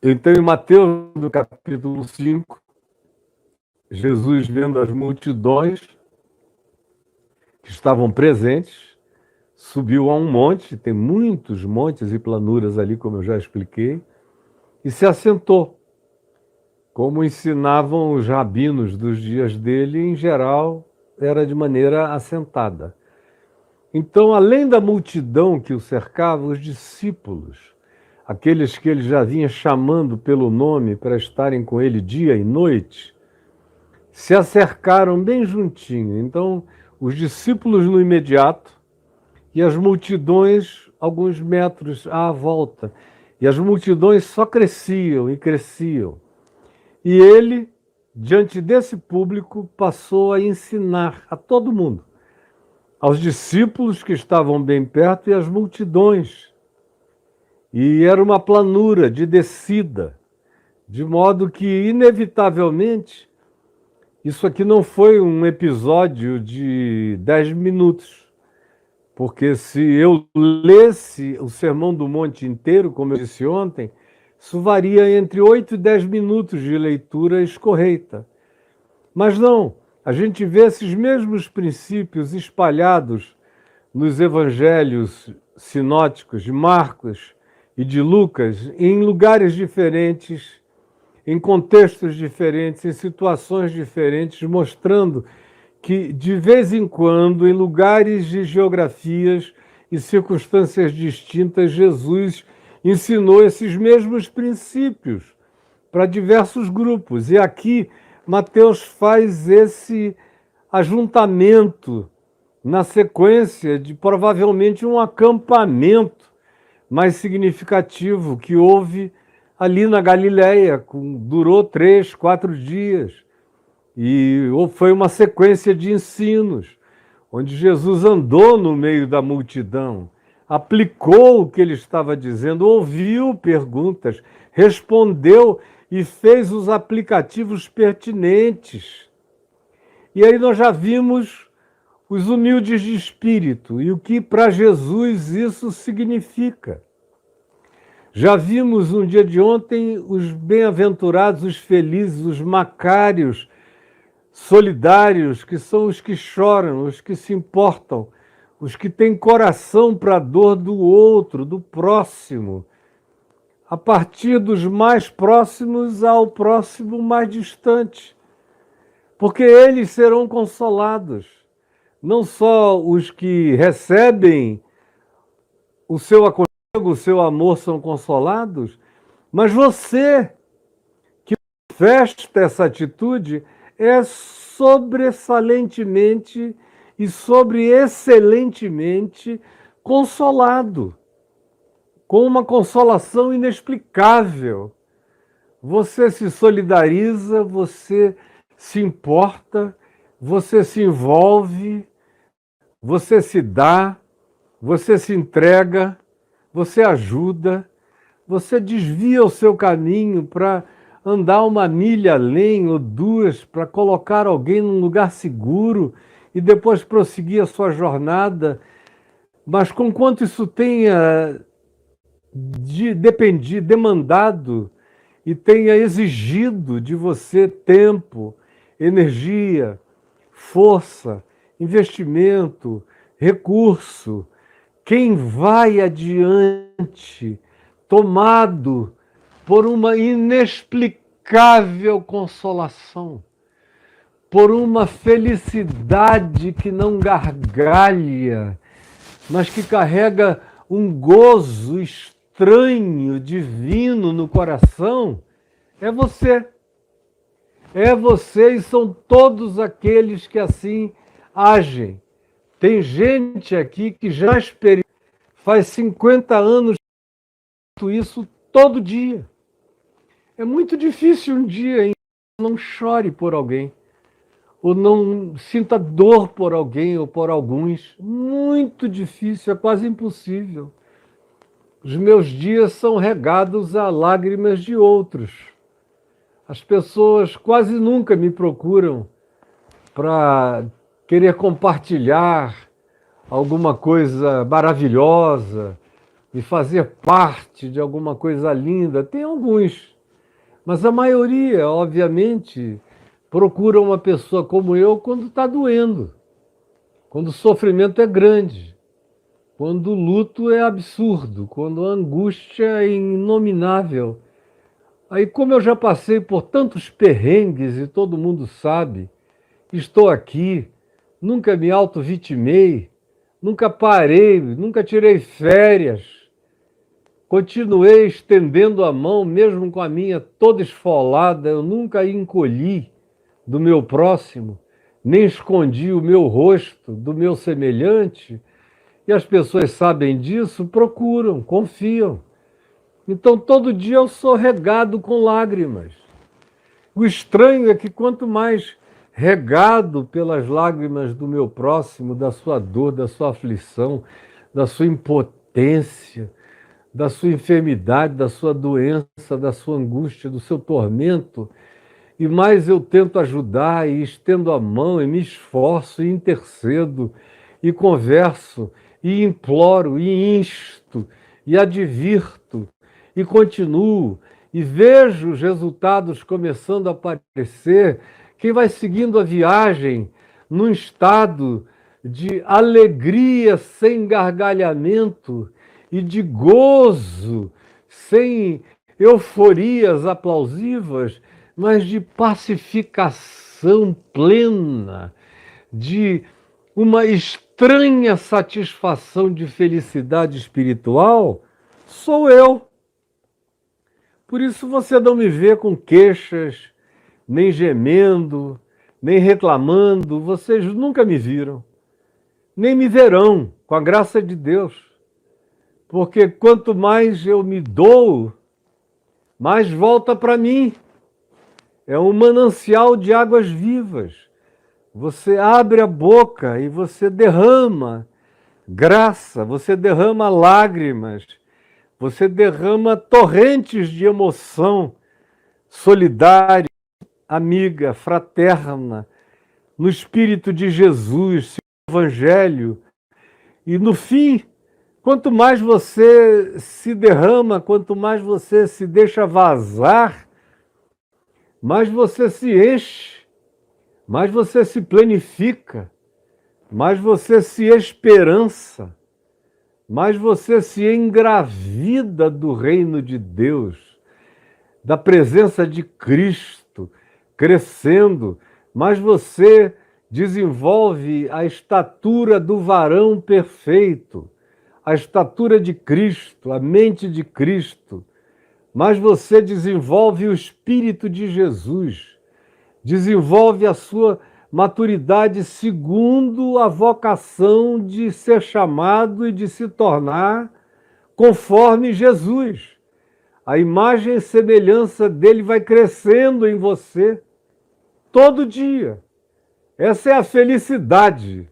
Então, em Mateus, no capítulo 5, Jesus, vendo as multidões que estavam presentes, subiu a um monte, tem muitos montes e planuras ali, como eu já expliquei, e se assentou, como ensinavam os rabinos dos dias dele, em geral, era de maneira assentada. Então, além da multidão que o cercava, os discípulos, aqueles que ele já vinha chamando pelo nome para estarem com ele dia e noite, se acercaram bem juntinho. Então, os discípulos no imediato e as multidões alguns metros à volta. E as multidões só cresciam e cresciam. E ele, diante desse público, passou a ensinar a todo mundo, aos discípulos que estavam bem perto e às multidões. E era uma planura de descida, de modo que, inevitavelmente, isso aqui não foi um episódio de 10 minutos, porque se eu lesse o Sermão do Monte inteiro, como eu disse ontem, isso varia entre 8 e 10 minutos de leitura escorreita. Mas não, a gente vê esses mesmos princípios espalhados nos evangelhos sinóticos de Marcos e de Lucas, em lugares diferentes, em contextos diferentes, em situações diferentes, mostrando que, de vez em quando, em lugares de geografias e circunstâncias distintas, Jesus ensinou esses mesmos princípios para diversos grupos. E aqui, Mateus faz esse ajuntamento na sequência de provavelmente um acampamento mais significativo que houve ali na Galileia, durou 3, 4 dias. E foi uma sequência de ensinos, onde Jesus andou no meio da multidão, aplicou o que ele estava dizendo, ouviu perguntas, respondeu e fez os aplicativos pertinentes. E aí nós já vimos os humildes de espírito e o que para Jesus isso significa. Já vimos no dia de ontem os bem-aventurados, os felizes, os macários, solidários, que são os que choram, os que se importam, os que têm coração para a dor do outro, do próximo, a partir dos mais próximos ao próximo mais distante, porque eles serão consolados. Não só os que recebem o seu aconchego, o seu amor são consolados, mas você que manifesta essa atitude é sobressalentemente e excelentemente consolado, com uma consolação inexplicável. Você se solidariza, você se importa, você se envolve, você se dá, você se entrega, você ajuda, você desvia o seu caminho para andar uma milha além ou duas, para colocar alguém num lugar seguro e depois prosseguir a sua jornada. Mas conquanto isso tenha demandado e tenha exigido de você tempo, energia, força, investimento, recurso, quem vai adiante, tomado por uma inexplicável consolação, por uma felicidade que não gargalha, mas que carrega um gozo estranho, divino no coração, é você. É você e são todos aqueles que assim agem. Tem gente aqui que já experimentou, faz 50 anos isso todo dia. É muito difícil um dia em que não chore por alguém, ou não sinta dor por alguém ou por alguns. Muito difícil, é quase impossível. Os meus dias são regados a lágrimas de outros. As pessoas quase nunca me procuram para querer compartilhar alguma coisa maravilhosa e fazer parte de alguma coisa linda. Tem alguns, mas a maioria, obviamente, procura uma pessoa como eu quando está doendo, quando o sofrimento é grande, quando o luto é absurdo, quando a angústia é inominável. Aí, como eu já passei por tantos perrengues e todo mundo sabe, estou aqui, nunca me auto-vitimei, nunca parei, nunca tirei férias, continuei estendendo a mão, mesmo com a minha toda esfolada, eu nunca encolhi do meu próximo, nem escondi o meu rosto do meu semelhante, e as pessoas sabem disso, procuram, confiam. Então, todo dia eu sou regado com lágrimas. O estranho é que quanto mais regado pelas lágrimas do meu próximo, da sua dor, da sua aflição, da sua impotência, da sua enfermidade, da sua doença, da sua angústia, do seu tormento, e mais eu tento ajudar e estendo a mão e me esforço e intercedo e converso e imploro e insto e advirto e continuo e vejo os resultados começando a aparecer, quem vai seguindo a viagem num estado de alegria sem gargalhamento e de gozo, sem euforias aplausivas, mas de pacificação plena, de uma estranha satisfação de felicidade espiritual, sou eu. Por isso você não me vê com queixas, nem gemendo, nem reclamando, vocês nunca me viram, nem me verão, com a graça de Deus. Porque quanto mais eu me dou, mais volta para mim. É um manancial de águas vivas. Você abre a boca e você derrama graça, você derrama lágrimas, você derrama torrentes de emoção solidária, amiga, fraterna, no Espírito de Jesus, no Evangelho. E no fim, quanto mais você se derrama, quanto mais você se deixa vazar, mais você se enche, mais você se planifica, mais você se esperança, mais você se engravida do reino de Deus, da presença de Cristo, crescendo, mais você desenvolve a estatura do varão perfeito, a estatura de Cristo, a mente de Cristo, mais você desenvolve o Espírito de Jesus, desenvolve a sua maturidade segundo a vocação de ser chamado e de se tornar conforme Jesus. A imagem e semelhança dele vai crescendo em você todo dia. Essa é a felicidade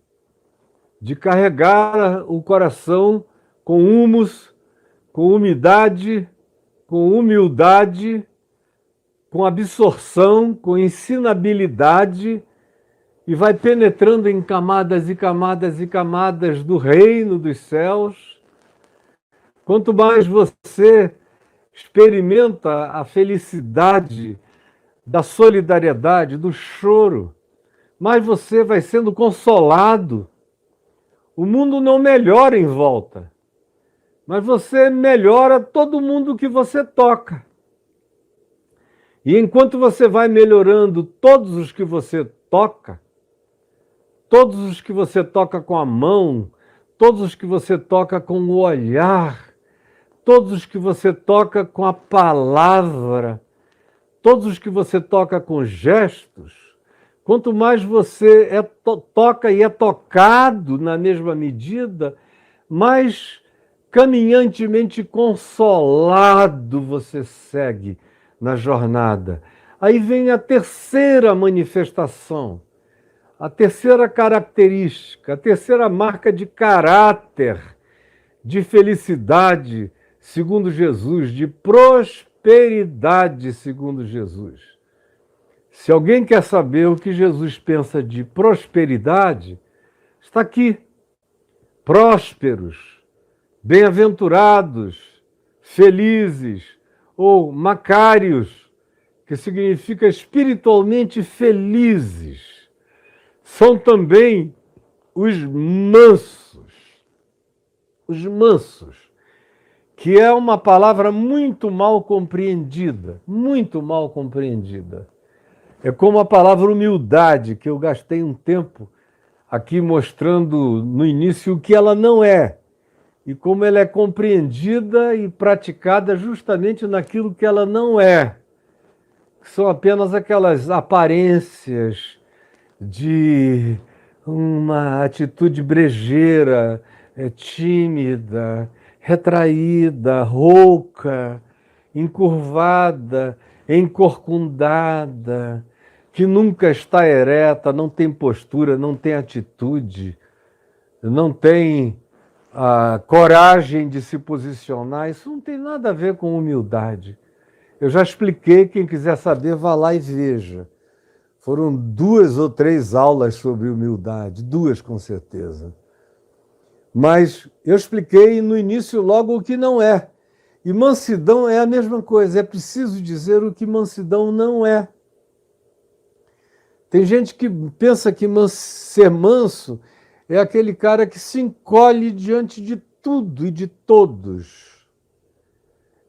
de carregar o coração com humus, com umidade, com humildade, com absorção, com ensinabilidade, e vai penetrando em camadas e camadas e camadas do reino dos céus. Quanto mais você experimenta a felicidade da solidariedade, do choro, mais você vai sendo consolado. O mundo não melhora em volta, mas você melhora todo mundo que você toca. E enquanto você vai melhorando todos os que você toca, todos os que você toca com a mão, todos os que você toca com o olhar, todos os que você toca com a palavra, todos os que você toca com gestos, quanto mais você toca e é tocado na mesma medida, mais caminhantemente consolado você segue na jornada. Aí vem a terceira manifestação, a terceira característica, a terceira marca de caráter, de felicidade, segundo Jesus, de prosperidade, segundo Jesus. Se alguém quer saber o que Jesus pensa de prosperidade, está aqui. Prósperos, bem-aventurados, felizes, ou macários, que significa espiritualmente felizes, são também os mansos. Os mansos, que é uma palavra muito mal compreendida, muito mal compreendida. É como a palavra humildade, que eu gastei um tempo aqui mostrando no início o que ela não é, e como ela é compreendida e praticada justamente naquilo que ela não é. São apenas aquelas aparências de uma atitude brejeira, tímida, retraída, rouca, encurvada, encorcundada, que nunca está ereta, não tem postura, não tem atitude, não tem a coragem de se posicionar. Isso não tem nada a ver com humildade. Eu já expliquei, quem quiser saber, vá lá e veja. Foram 2 ou 3 aulas sobre humildade, 2 com certeza. Mas eu expliquei no início logo o que não é. E mansidão é a mesma coisa, é preciso dizer o que mansidão não é. Tem gente que pensa que ser manso é aquele cara que se encolhe diante de tudo e de todos.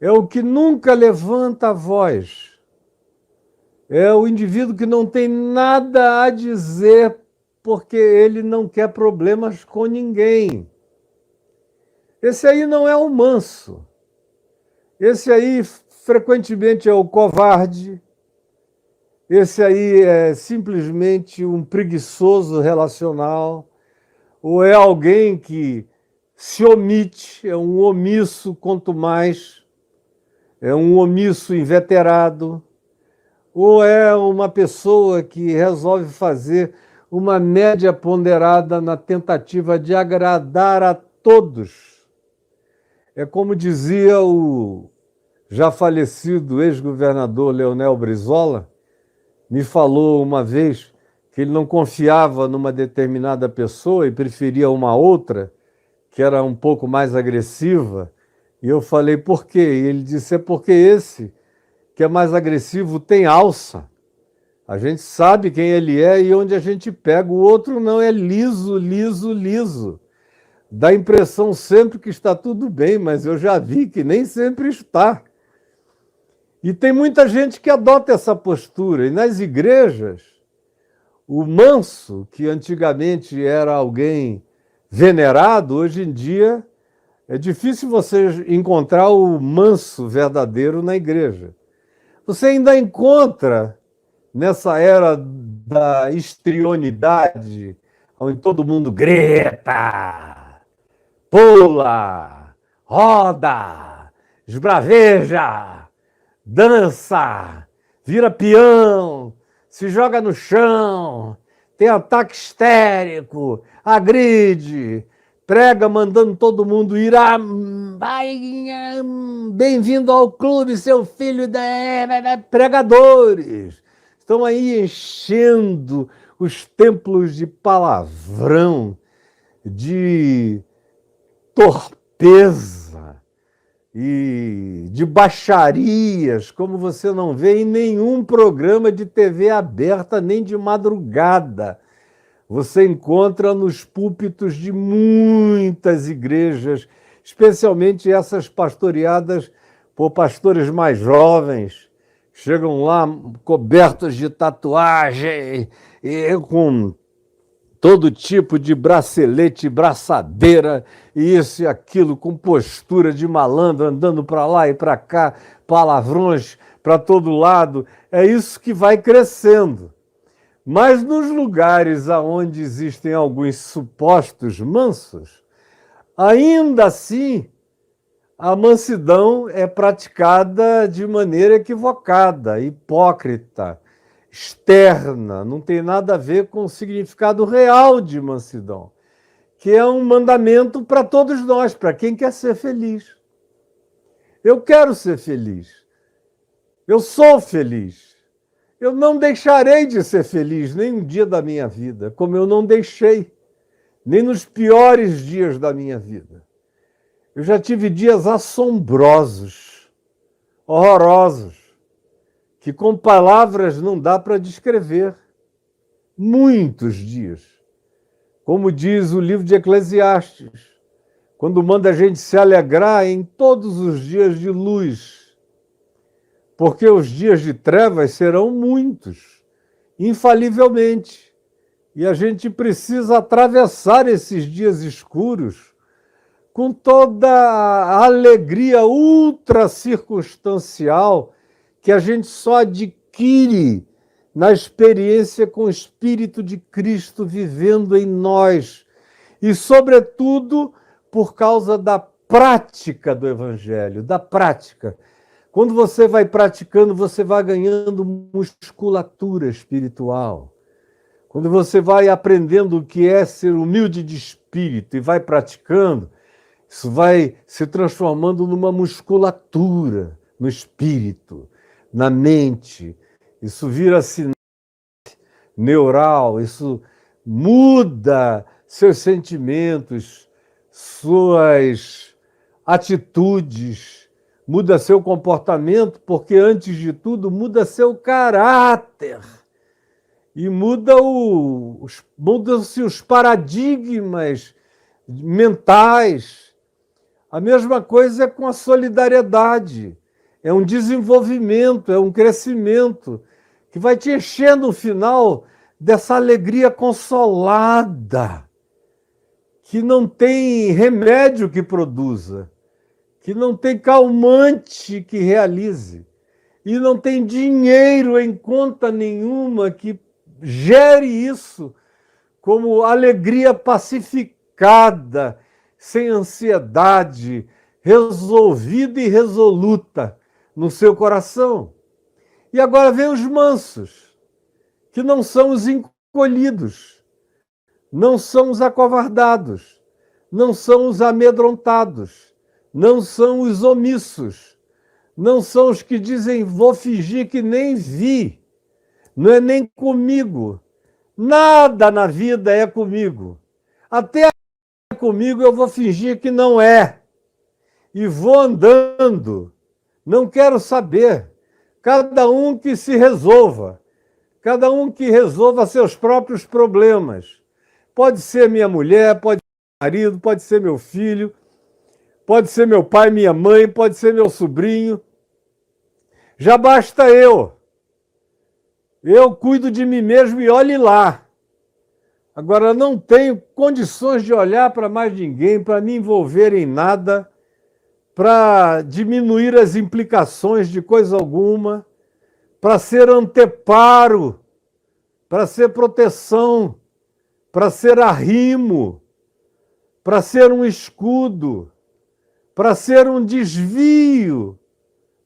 É o que nunca levanta a voz. É o indivíduo que não tem nada a dizer porque ele não quer problemas com ninguém. Esse aí não é o manso. Esse aí frequentemente é o covarde. Esse aí é simplesmente um preguiçoso relacional. Ou é alguém que se omite, é um omisso quanto mais, é um omisso inveterado. Ou é uma pessoa que resolve fazer uma média ponderada na tentativa de agradar a todos. É como dizia o já falecido ex-governador Leonel Brizola, me falou uma vez que ele não confiava numa determinada pessoa e preferia uma outra, que era um pouco mais agressiva. E eu falei, por quê? E ele disse, é porque esse que é mais agressivo tem alça. A gente sabe quem ele é e onde a gente pega. O outro não, é liso, liso, liso. Dá a impressão sempre que está tudo bem, mas eu já vi que nem sempre está. E tem muita gente que adota essa postura. E nas igrejas, o manso, que antigamente era alguém venerado, hoje em dia é difícil você encontrar o manso verdadeiro na igreja. Você ainda encontra, nessa era da histrionidade, onde todo mundo grita, pula, roda, esbraveja, dança, vira peão, se joga no chão, tem ataque histérico, agride, prega mandando todo mundo ir a... Bem-vindo ao clube, seu filho da... Pregadores estão aí enchendo os templos de palavrão, de torpeza e de baixarias, como você não vê em nenhum programa de TV aberta, nem de madrugada. Você encontra nos púlpitos de muitas igrejas, especialmente essas pastoreadas por pastores mais jovens, chegam lá cobertos de tatuagem e com todo tipo de bracelete, braçadeira, e isso e aquilo, com postura de malandro, andando para lá e para cá, palavrões para todo lado. É isso que vai crescendo. Mas nos lugares onde existem alguns supostos mansos, ainda assim, a mansidão é praticada de maneira equivocada, hipócrita, externa, não tem nada a ver com o significado real de mansidão, que é um mandamento para todos nós, para quem quer ser feliz. Eu quero ser feliz. Eu sou feliz. Eu não deixarei de ser feliz nem um dia da minha vida, como eu não deixei, nem nos piores dias da minha vida. Eu já tive dias assombrosos, horrorosos, que com palavras não dá para descrever. Muitos dias. Como diz o livro de Eclesiastes, quando manda a gente se alegrar em todos os dias de luz, porque os dias de trevas serão muitos, infalivelmente. E a gente precisa atravessar esses dias escuros com toda a alegria ultra circunstancial que a gente só adquire na experiência com o Espírito de Cristo vivendo em nós. E, sobretudo, por causa da prática do Evangelho, da prática. Quando você vai praticando, você vai ganhando musculatura espiritual. Quando você vai aprendendo o que é ser humilde de espírito e vai praticando, isso vai se transformando numa musculatura no espírito, na mente. Isso vira sinal neural, isso muda seus sentimentos, suas atitudes, muda seu comportamento, porque, antes de tudo, muda seu caráter. E mudam-se os paradigmas mentais. A mesma coisa é com a solidariedade. É um desenvolvimento, é um crescimento que vai te encher no final dessa alegria consolada, que não tem remédio que produza, que não tem calmante que realize, e não tem dinheiro em conta nenhuma que gere isso como alegria pacificada, sem ansiedade, resolvida e resoluta no seu coração. E agora vem os mansos, que não são os encolhidos, não são os acovardados, não são os amedrontados, não são os omissos, não são os que dizem, vou fingir que nem vi, não é nem comigo, nada na vida é comigo, até comigo eu vou fingir que não é, e vou andando, não quero saber, cada um que se resolva, cada um que resolva seus próprios problemas, pode ser minha mulher, pode ser meu marido, pode ser meu filho, pode ser meu pai, minha mãe, pode ser meu sobrinho, já basta eu cuido de mim mesmo e olhe lá. Agora, não tenho condições de olhar para mais ninguém, para me envolver em nada, para diminuir as implicações de coisa alguma, para ser anteparo, para ser proteção, para ser arrimo, para ser um escudo, para ser um desvio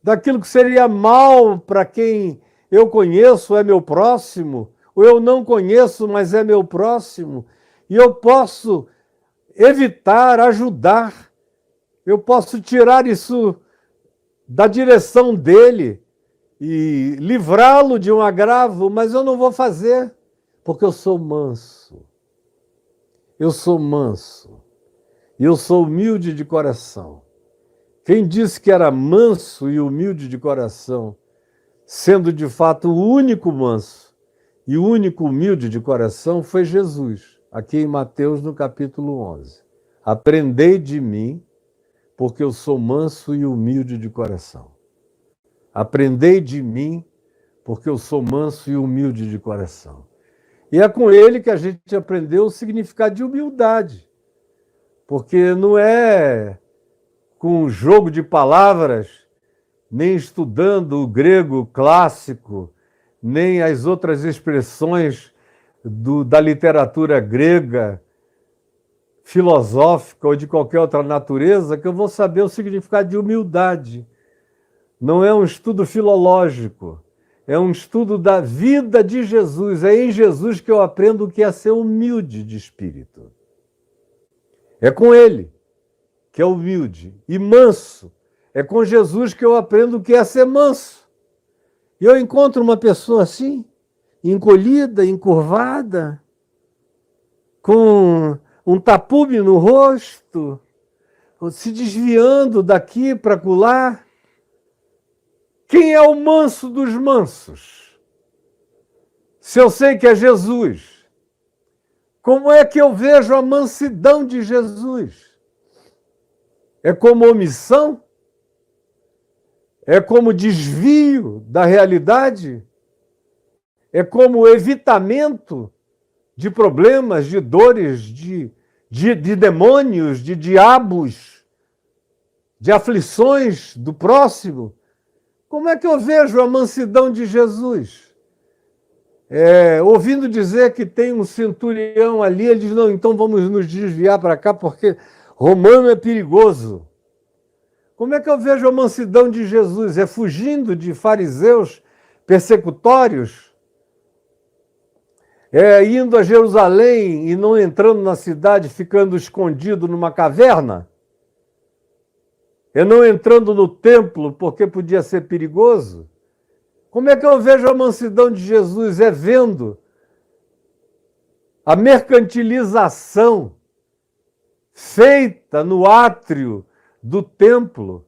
daquilo que seria mal para quem eu conheço, é meu próximo, ou eu não conheço, mas é meu próximo, e eu posso evitar, ajudar, eu posso tirar isso da direção dele e livrá-lo de um agravo, mas eu não vou fazer, porque eu sou manso. Eu sou manso. E eu sou humilde de coração. Quem disse que era manso e humilde de coração, sendo de fato o único manso e o único humilde de coração, foi Jesus, aqui em Mateus, no capítulo 11. Aprendei de mim, porque eu sou manso e humilde de coração. Aprendei de mim, porque eu sou manso e humilde de coração. E é com ele que a gente aprendeu o significado de humildade, porque não é com um jogo de palavras, nem estudando o grego clássico, nem as outras expressões da literatura grega, filosófica ou de qualquer outra natureza, que eu vou saber o significado de humildade. Não é um estudo filológico, é um estudo da vida de Jesus. É em Jesus que eu aprendo o que é ser humilde de espírito. É com ele que é humilde e manso. É com Jesus que eu aprendo o que é ser manso. E eu encontro uma pessoa assim, encolhida, encurvada, com um tapume no rosto, se desviando daqui para acolá. Quem é o manso dos mansos? Se eu sei que é Jesus, como é que eu vejo a mansidão de Jesus? É como omissão? É como desvio da realidade? É como evitamento de problemas, de dores, de demônios, de diabos, de aflições do próximo? Como é que eu vejo a mansidão de Jesus? Ouvindo dizer que tem um centurião ali, ele diz, não, então vamos nos desviar para cá, porque romano é perigoso. Como é que eu vejo a mansidão de Jesus? É fugindo de fariseus persecutórios? É indo a Jerusalém e não entrando na cidade, ficando escondido numa caverna? É não entrando no templo porque podia ser perigoso? Como é que eu vejo a mansidão de Jesus? É vendo a mercantilização feita no átrio do templo,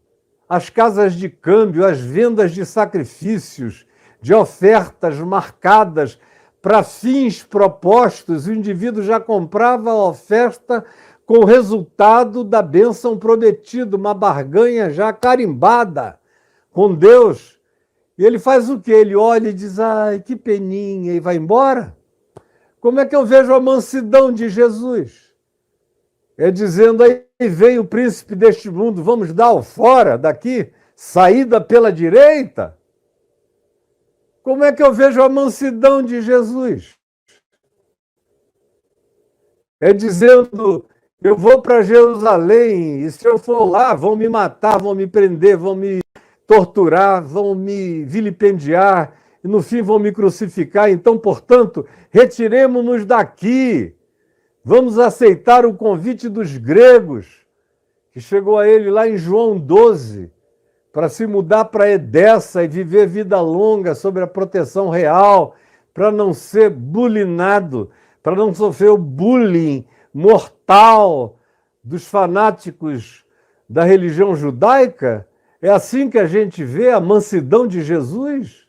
as casas de câmbio, as vendas de sacrifícios, de ofertas marcadas para fins propostos. O indivíduo já comprava a oferta com o resultado da bênção prometida, uma barganha já carimbada com Deus. E ele faz o quê? Ele olha e diz, ai, que peninha, e vai embora? Como é que eu vejo a mansidão de Jesus? É dizendo, aí vem o príncipe deste mundo, vamos dar o fora daqui, saída pela direita? Como é que eu vejo a mansidão de Jesus? É dizendo, eu vou para Jerusalém, e se eu for lá, vão me matar, vão me prender, vão me torturar, vão me vilipendiar, e no fim vão me crucificar. Então, portanto, retiremo-nos daqui. Vamos aceitar o convite dos gregos, que chegou a ele lá em João 12, para se mudar para Edessa e viver vida longa sob a proteção real, para não ser bulinado, para não sofrer o bullying mortal dos fanáticos da religião judaica. É assim que a gente vê a mansidão de Jesus?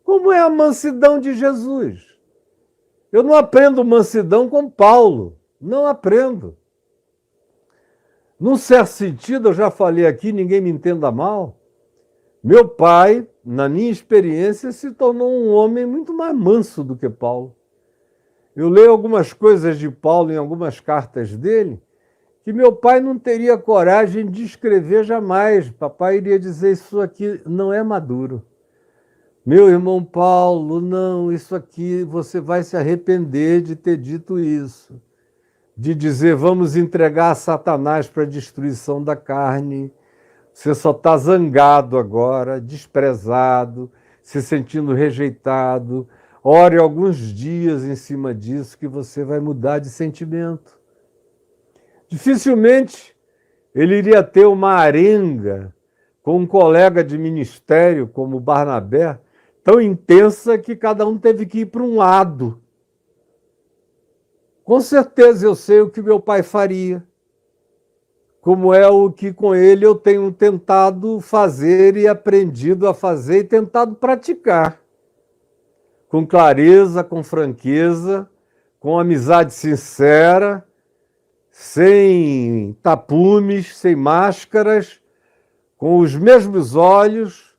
Como é a mansidão de Jesus? Eu não aprendo mansidão com Paulo, não aprendo. Num certo sentido, eu já falei aqui, ninguém me entenda mal, meu pai, na minha experiência, se tornou um homem muito mais manso do que Paulo. Eu leio algumas coisas de Paulo em algumas cartas dele, que meu pai não teria coragem de escrever jamais. Papai iria dizer, isso aqui não é maduro. Meu irmão Paulo, não, isso aqui você vai se arrepender de ter dito isso. De dizer, vamos entregar a Satanás para a destruição da carne. Você só está zangado agora, desprezado, se sentindo rejeitado. Ore alguns dias em cima disso que você vai mudar de sentimento. Dificilmente ele iria ter uma arenga com um colega de ministério como Barnabé, tão intensa que cada um teve que ir para um lado. Com certeza eu sei o que meu pai faria, como é o que com ele eu tenho tentado fazer e aprendido a fazer e tentado praticar. Com clareza, com franqueza, com amizade sincera, sem tapumes, sem máscaras, com os mesmos olhos,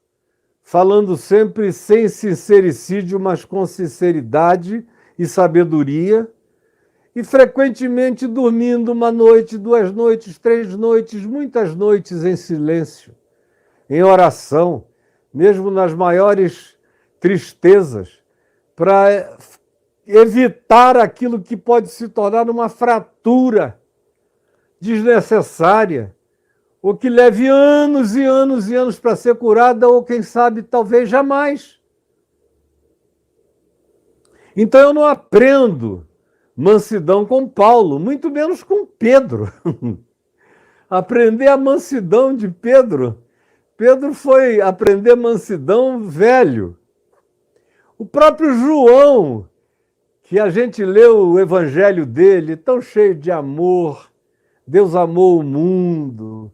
falando sempre sem sincericídio, mas com sinceridade e sabedoria, e frequentemente dormindo uma noite, 2 noites, 3 noites, muitas noites em silêncio, em oração, mesmo nas maiores tristezas, para evitar aquilo que pode se tornar uma fratura desnecessária, ou que leve anos e anos e anos para ser curada, ou quem sabe, talvez jamais. Então eu não aprendo mansidão com Paulo, muito menos com Pedro. Aprender a mansidão de Pedro. Pedro foi aprender mansidão velho. O próprio João, que a gente leu o evangelho dele, tão cheio de amor, Deus amou o mundo.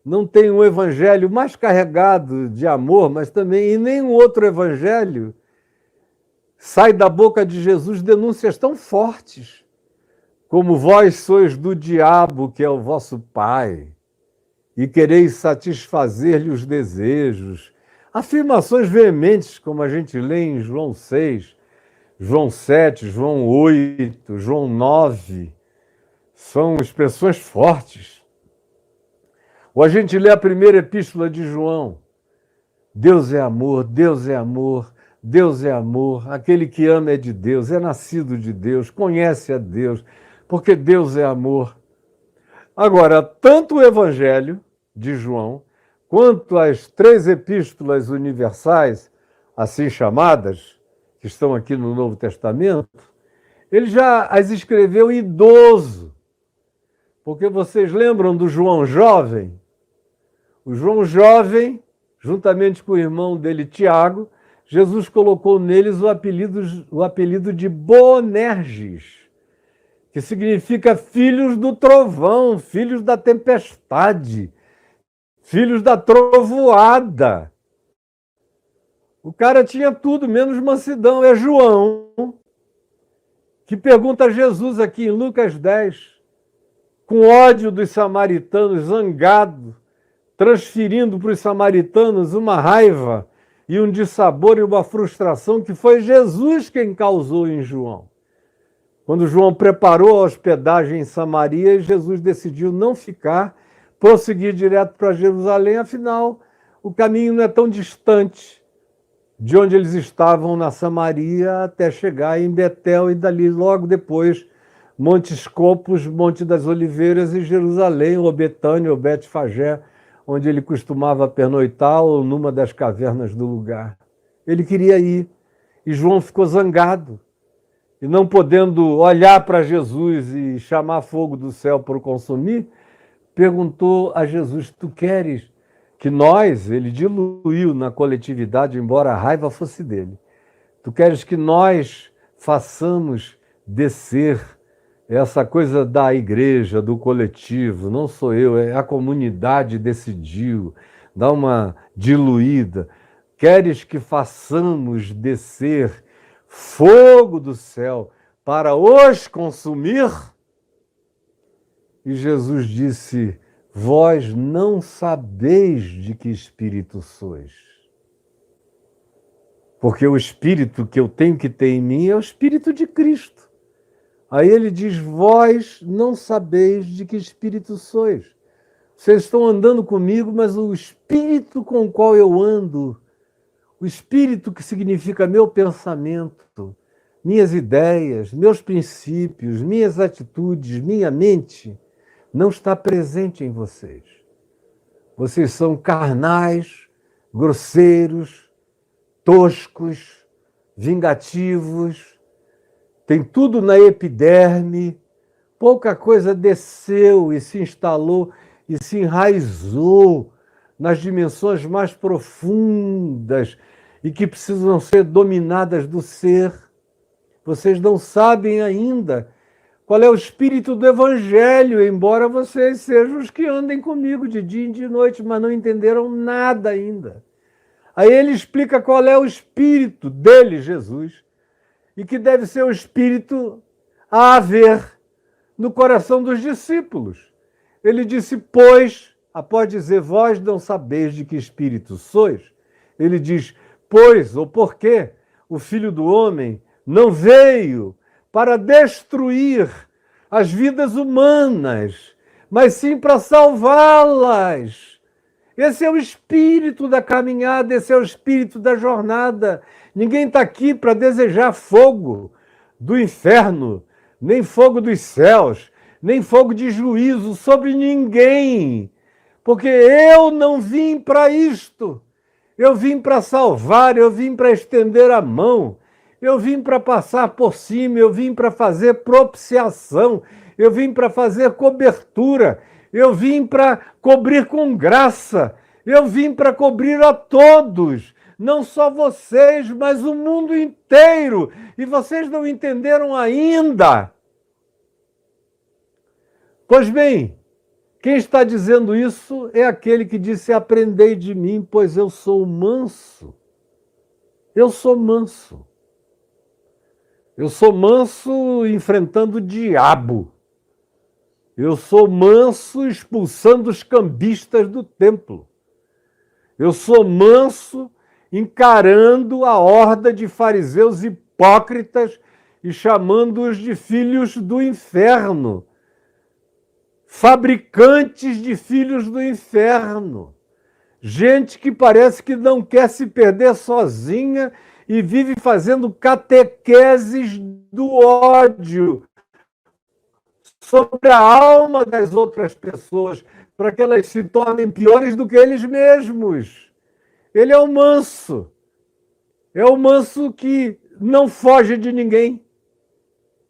Não tem um evangelho mais carregado de amor, mas também em nenhum outro evangelho sai da boca de Jesus denúncias tão fortes como vós sois do diabo, que é o vosso pai, e quereis satisfazer-lhe os desejos. Afirmações veementes, como a gente lê em João 6, João 7, João 8, João 9, são expressões fortes. Ou a gente lê a primeira epístola de João. Deus é amor, Deus é amor, Deus é amor. Aquele que ama é de Deus, é nascido de Deus, conhece a Deus, porque Deus é amor. Agora, tanto o Evangelho de João, quanto as 3 epístolas universais, assim chamadas, que estão aqui no Novo Testamento, ele já as escreveu idoso. Porque vocês lembram do João jovem? O João jovem, juntamente com o irmão dele, Tiago, Jesus colocou neles o apelido de Boanerges, que significa filhos do trovão, filhos da tempestade, filhos da trovoada. O cara tinha tudo, menos mansidão. É João que pergunta a Jesus aqui em Lucas 10, com ódio dos samaritanos, zangado, transferindo para os samaritanos uma raiva e um dissabor e uma frustração que foi Jesus quem causou em João. Quando João preparou a hospedagem em Samaria, Jesus decidiu não ficar, prosseguir direto para Jerusalém, afinal, o caminho não é tão distante de onde eles estavam na Samaria até chegar em Betel e dali logo depois Montes Copos, Monte das Oliveiras e Jerusalém, ou Betânia, ou Betfagé, onde ele costumava pernoitar, ou numa das cavernas do lugar. Ele queria ir, e João ficou zangado, e não podendo olhar para Jesus e chamar fogo do céu para o consumir, perguntou a Jesus, tu queres que nós, ele diluiu na coletividade, embora a raiva fosse dele, tu queres que nós façamos descer essa coisa da igreja, do coletivo, não sou eu, é a comunidade decidiu, dá uma diluída. Queres que façamos descer fogo do céu para os consumir? E Jesus disse, vós não sabeis de que espírito sois. Porque o espírito que eu tenho que ter em mim é o espírito de Cristo. Aí ele diz, vós não sabeis de que espírito sois. Vocês estão andando comigo, mas o espírito com o qual eu ando, o espírito que significa meu pensamento, minhas ideias, meus princípios, minhas atitudes, minha mente, não está presente em vocês. Vocês são carnais, grosseiros, toscos, vingativos, tem tudo na epiderme, pouca coisa desceu e se instalou e se enraizou nas dimensões mais profundas e que precisam ser dominadas do ser. Vocês não sabem ainda qual é o espírito do Evangelho, embora vocês sejam os que andem comigo de dia e de noite, mas não entenderam nada ainda. Aí ele explica qual é o espírito dele, Jesus, e que deve ser o espírito a haver no coração dos discípulos. Ele disse, pois, após dizer, vós não sabeis de que espírito sois, ele diz, pois, ou porque o Filho do Homem não veio para destruir as vidas humanas, mas sim para salvá-las. Esse é o espírito da caminhada, esse é o espírito da jornada. Ninguém está aqui para desejar fogo do inferno, nem fogo dos céus, nem fogo de juízo sobre ninguém. Porque eu não vim para isto. Eu vim para salvar, eu vim para estender a mão, eu vim para passar por cima, eu vim para fazer propiciação, eu vim para fazer cobertura, eu vim para cobrir com graça, eu vim para cobrir a todos, não só vocês, mas o mundo inteiro. E vocês não entenderam ainda. Pois bem, Quem está dizendo isso é aquele que disse: aprendei de mim, pois eu sou manso. Eu sou manso. Eu sou manso enfrentando o diabo. Eu sou manso expulsando os cambistas do templo. Eu sou manso encarando a horda de fariseus hipócritas e chamando-os de filhos do inferno. Fabricantes de filhos do inferno. Gente que parece que não quer se perder sozinha e vive fazendo catequeses do ódio sobre a alma das outras pessoas, para que elas se tornem piores do que eles mesmos. Ele é o manso. É o manso que não foge de ninguém.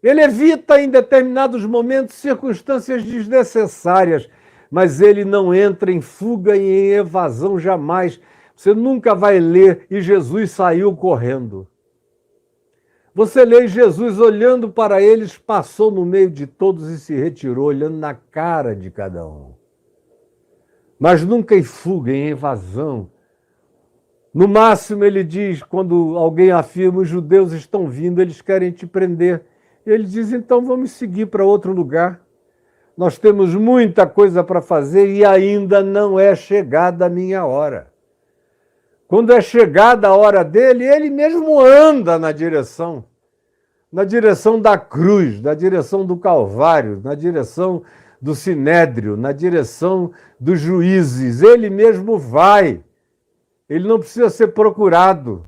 Ele evita em determinados momentos circunstâncias desnecessárias, mas ele não entra em fuga e em evasão jamais. Você nunca vai ler e Jesus saiu correndo. Você lê Jesus olhando para eles, passou no meio de todos e se retirou, olhando na cara de cada um. Mas nunca em fuga, em evasão. No máximo, ele diz, quando alguém afirma, os judeus estão vindo, eles querem te prender. Ele diz, então vamos seguir para outro lugar. Nós temos muita coisa para fazer e ainda não é chegada a minha hora. Quando é chegada a hora dele, ele mesmo anda na direção da cruz, na direção do Calvário, na direção do Sinédrio, na direção dos juízes. Ele mesmo vai. Ele não precisa ser procurado.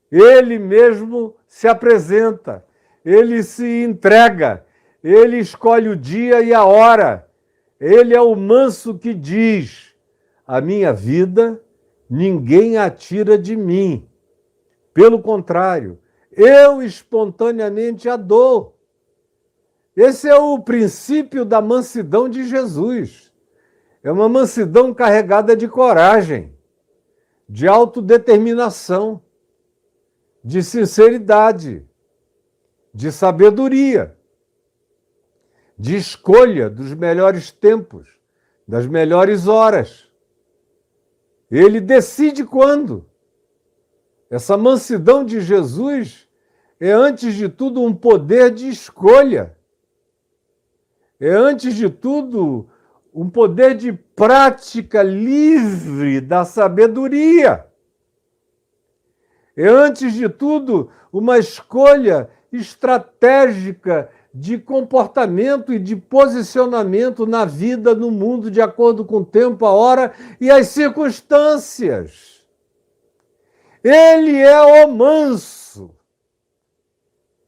Ele mesmo se apresenta. Ele se entrega. Ele escolhe o dia e a hora. Ele é o manso que diz: a minha vida ninguém a tira de mim. Pelo contrário, eu espontaneamente a dou. Esse é o princípio da mansidão de Jesus. É uma mansidão carregada de coragem, de autodeterminação, de sinceridade, de sabedoria, de escolha dos melhores tempos, das melhores horas. Ele decide quando. Essa mansidão de Jesus é, antes de tudo, um poder de escolha. É, antes de tudo, um poder de prática livre da sabedoria. É, antes de tudo, uma escolha estratégica de comportamento e de posicionamento na vida, no mundo, de acordo com o tempo, a hora e as circunstâncias. Ele é o manso.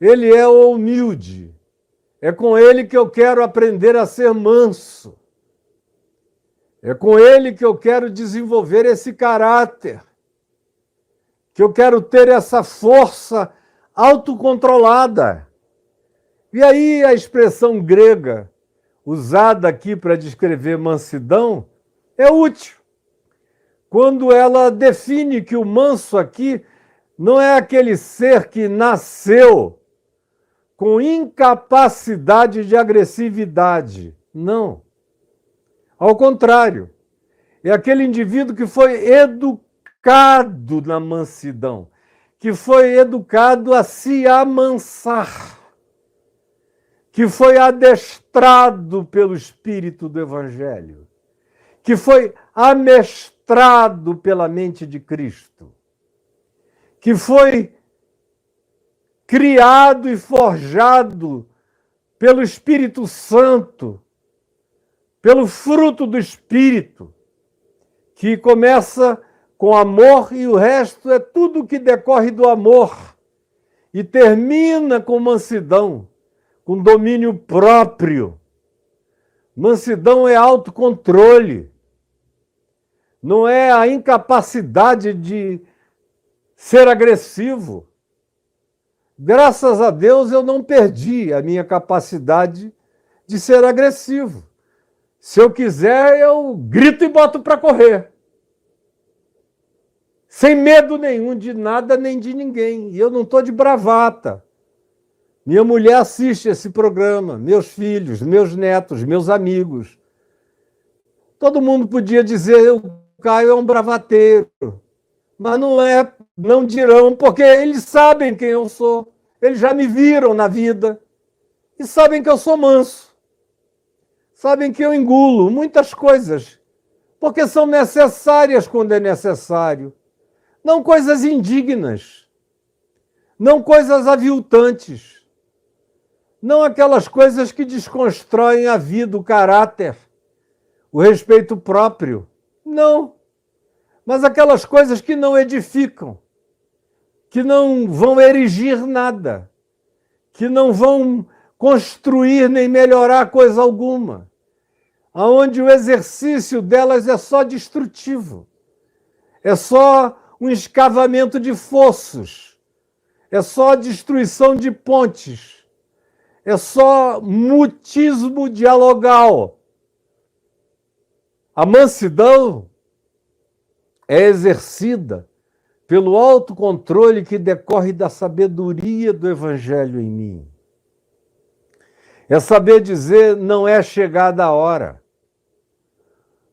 Ele é o humilde. É com ele que eu quero aprender a ser manso. É com ele que eu quero desenvolver esse caráter. Que eu quero ter essa força autocontrolada. E aí a expressão grega usada aqui para descrever mansidão é útil. Quando ela define que o manso aqui não é aquele ser que nasceu com incapacidade de agressividade. Não. Ao contrário, é aquele indivíduo que foi educado na mansidão, que foi educado a se amansar, que foi adestrado pelo Espírito do Evangelho, que foi amestrado pela mente de Cristo, que foi criado e forjado pelo Espírito Santo, pelo fruto do Espírito, que começa com amor e o resto é tudo que decorre do amor e termina com mansidão, com domínio próprio. Mansidão é autocontrole. Não é a incapacidade de ser agressivo. Graças a Deus eu não perdi a minha capacidade de ser agressivo. Se eu quiser, eu grito e boto para correr. Sem medo nenhum de nada nem de ninguém. E eu não estou de bravata. Minha mulher assiste esse programa, meus filhos, meus netos, meus amigos. Todo mundo podia dizer o Caio é um bravateiro, mas não é, não dirão, porque eles sabem quem eu sou. Eles já me viram na vida e sabem que eu sou manso. Sabem que eu engulo muitas coisas, porque são necessárias quando é necessário. Não coisas indignas, não coisas aviltantes, não aquelas coisas que desconstroem a vida, o caráter, o respeito próprio. Não, mas aquelas coisas que não edificam, que não vão erigir nada, que não vão construir nem melhorar coisa alguma, aonde o exercício delas é só destrutivo, é só um escavamento de fossos, é só destruição de pontes, é só mutismo dialogal. A mansidão é exercida pelo autocontrole que decorre da sabedoria do Evangelho em mim. É saber dizer, não é chegada a hora.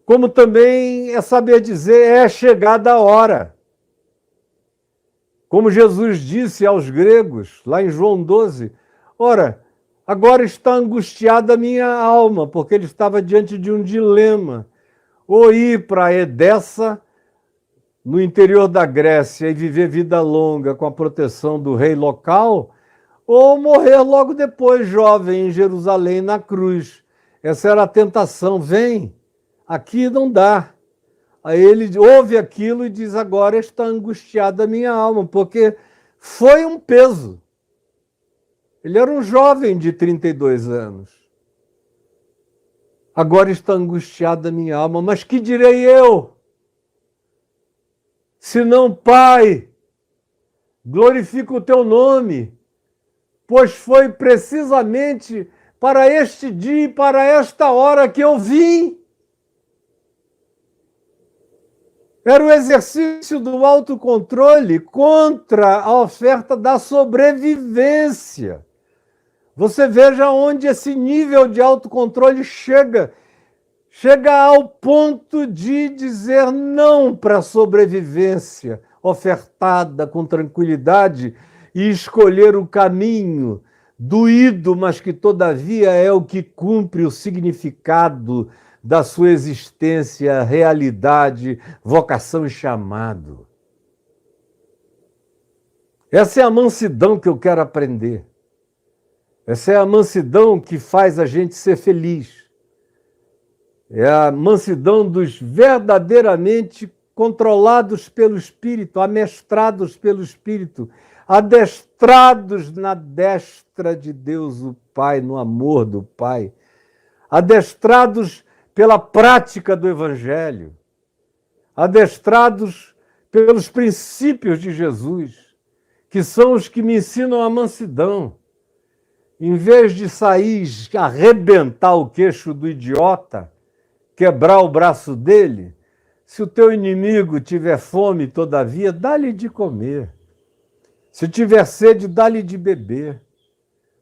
Como também é saber dizer, é chegada a hora. Como Jesus disse aos gregos, lá em João 12, ora, agora está angustiada a minha alma, porque ele estava diante de um dilema. Ou ir para Edessa, no interior da Grécia, e viver vida longa com a proteção do rei local, ou morrer logo depois, jovem, em Jerusalém, na cruz. Essa era a tentação. Vem, aqui não dá. Aí ele ouve aquilo e diz, agora está angustiada a minha alma, porque foi um peso. Ele era um jovem de 32 anos. Agora está angustiada a minha alma, mas que direi eu? Senão, Pai, glorifica o teu nome, pois foi precisamente para este dia e para esta hora que eu vim. Era o exercício do autocontrole contra a oferta da sobrevivência. Você veja onde esse nível de autocontrole chega. Chega ao ponto de dizer não para a sobrevivência ofertada com tranquilidade e escolher o caminho doído, mas que todavia é o que cumpre o significado da sua existência, realidade, vocação e chamado. Essa é a mansidão que eu quero aprender. Essa é a mansidão que faz a gente ser feliz. É a mansidão dos verdadeiramente controlados pelo Espírito, amestrados pelo Espírito, adestrados na destra de Deus o Pai, no amor do Pai, adestrados pela prática do Evangelho, adestrados pelos princípios de Jesus, que são os que me ensinam a mansidão. Em vez de sair, arrebentar o queixo do idiota, quebrar o braço dele, se o teu inimigo tiver fome, todavia, dá-lhe de comer. Se tiver sede, dá-lhe de beber.